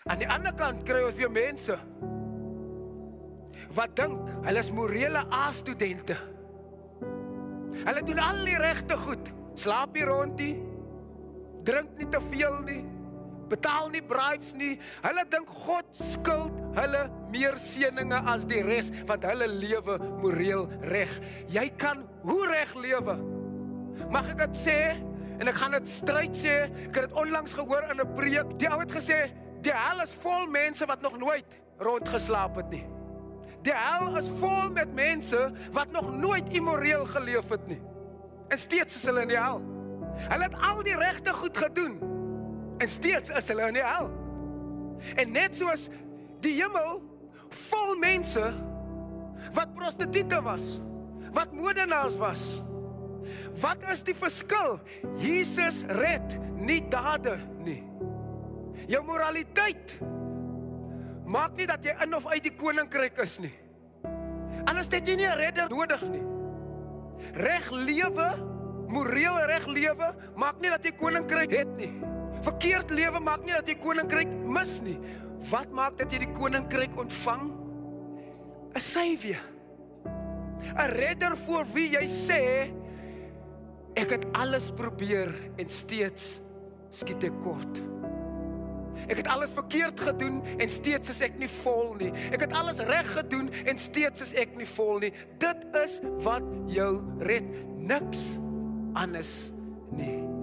Aan die ander kant kry ons weer mense wat dink, hulle is morele A-studente. Hulle doen al die regte goed. Slaap nie rond nie, drink nie te veel nie, betaal nie bribes nie. Hulle dink God skuld hulle meer seëninge as die res, want hulle lewe moreel reg. Jy kan hoe reg lewe? Mag ek dit sê? En ek gaan dit stryd sê. Ek het dit onlangs gehoor in 'n preek. Die ou het gesê, die hel is vol mense wat nog nooit rondgeslaap het nie. Die hel is vol met mense wat nog nooit immoreel geleef het nie. En steeds is hulle in die hel. Hulle het al die regte goed gedoen. En steeds is hulle in die hel. En net soos die hemel vol mense wat prostituie was, wat moordenaars was. Wat is die verskil? Jesus red nie dade nie. Jou moraliteit maak nie dat jy in of uit die koninkryk is nie. Anders het jy nie 'n redder nodig nie. Reg lewe, moreel reg lewe, maak nie dat jy koninkryk het nie. Verkeerd lewe maak nie dat jy koninkryk mis nie. Wat maak dat jy die koninkryk ontvang? 'n Savior. 'n redder voor wie jy sê, ek het alles probeer en steeds skiet ek kort. Ek het alles verkeerd gedoen en steeds is ek nie vol nie. Ek het alles reg gedoen en steeds is ek nie vol nie. Dit is wat jou red, niks anders nie.